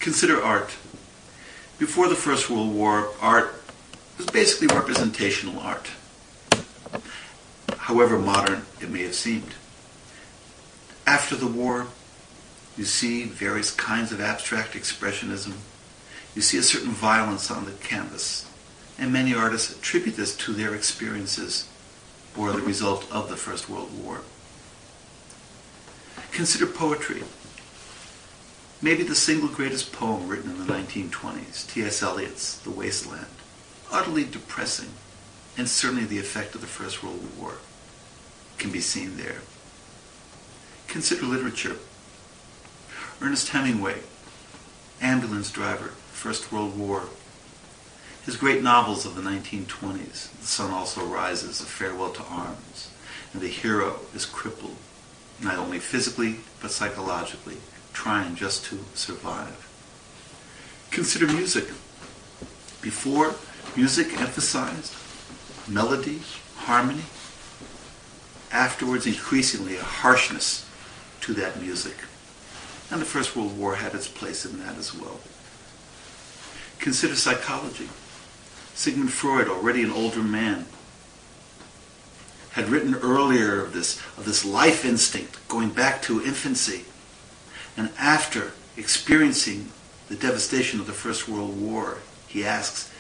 Consider art. Before the First World War, art was basically representational art, however modern it may have seemed. After the war, you see various kinds of abstract expressionism. You see a certain violence on the canvas, and many artists attribute this to their experiences or the result of the First World War. Consider poetry. Maybe the single greatest poem written in the 1920s, T.S. Eliot's The Wasteland. Utterly depressing, and certainly the effect of the First World War can be seen there. Consider literature. Ernest Hemingway, ambulance driver, First World War. His great novels of the 1920s, The Sun Also Rises, A Farewell to Arms, and the hero is crippled, not only physically, but psychologically, trying just to survive. Consider music. Before, music emphasized melody, harmony. Afterwards, increasingly, a harshness to that music. And the First World War had its place in that as well. Consider psychology. Sigmund Freud, already an older man, had written earlier of this life instinct going back to infancy. And after experiencing the devastation of the First World War, he asks,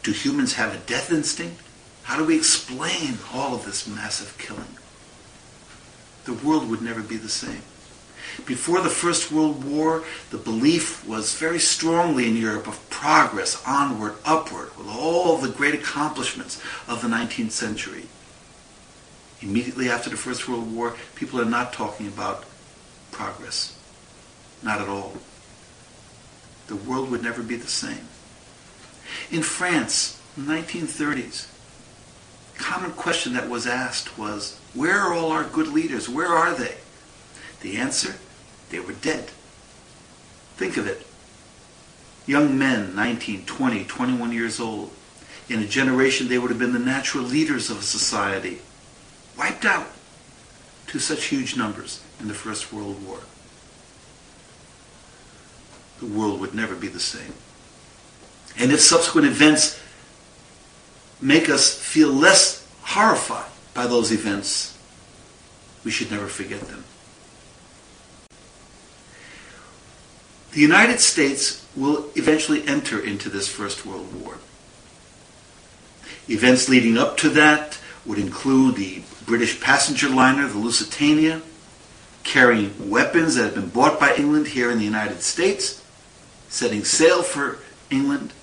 do humans have a death instinct? How do we explain all of this massive killing? The world would never be the same. Before the First World War, the belief was very strongly in Europe of progress, onward, upward, with all the great accomplishments of the 19th century. Immediately after the First World War, people are not talking about progress. Not at all. The world would never be the same. In France, in the 1930s, the common question that was asked was, where are all our good leaders? Where are they? The answer, they were dead. Think of it. Young men, 19, 20, 21 years old. In a generation, they would have been the natural leaders of a society. Wiped out to such huge numbers in the First World War. The world would never be the same. And if subsequent events make us feel less horrified by those events, we should never forget them. The United States will eventually enter into this First World War. Events leading up to that would include the British passenger liner, the Lusitania, carrying weapons that had been bought by England here in the United States, setting sail for England.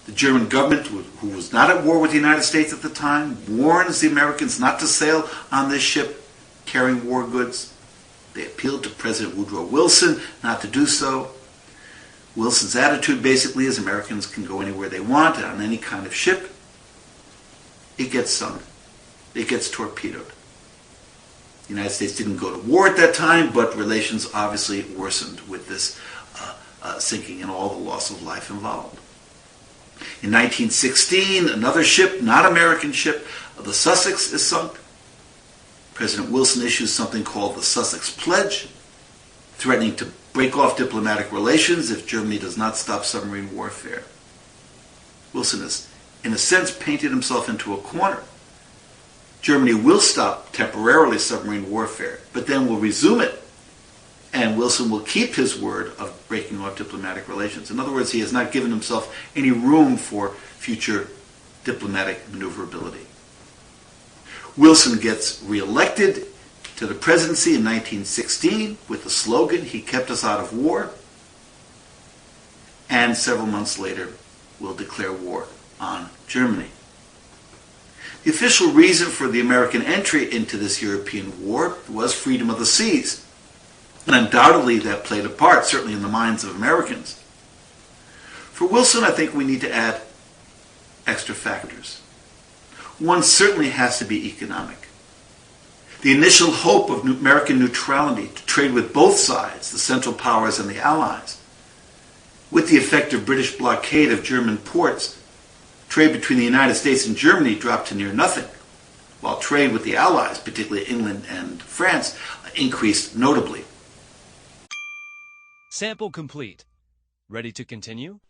The German government, who was not at war with the United States at the time, warns the Americans not to sail on this ship carrying war goods. They appealed to President Woodrow Wilson not to do so. Wilson's attitude basically is Americans can go anywhere they want on any kind of ship. It gets sunk. It gets torpedoed. The United States didn't go to war at that time, but relations obviously worsened with this sinking and all the loss of life involved. In 1916, another ship, not American ship, the Sussex, is sunk. President Wilson issues something called the Sussex Pledge, threatening to break off diplomatic relations if Germany does not stop submarine warfare. Wilson has, in a sense, painted himself into a corner. Germany will stop temporarily submarine warfare, but then will resume it, and Wilson will keep his word of breaking off diplomatic relations. In other words, he has not given himself any room for future diplomatic maneuverability. Wilson gets reelected to the presidency in 1916 with the slogan, "He kept us out of war," and several months later will declare war on Germany. The official reason for the American entry into this European war was freedom of the seas. And undoubtedly that played a part, certainly in the minds of Americans. For Wilson, I think we need to add extra factors. One certainly has to be economic. The initial hope of American neutrality to trade with both sides, the Central Powers and the Allies, with the effective British blockade of German ports, trade between the United States and Germany dropped to near nothing, while trade with the Allies, particularly England and France, increased notably. Sample complete. Ready to continue?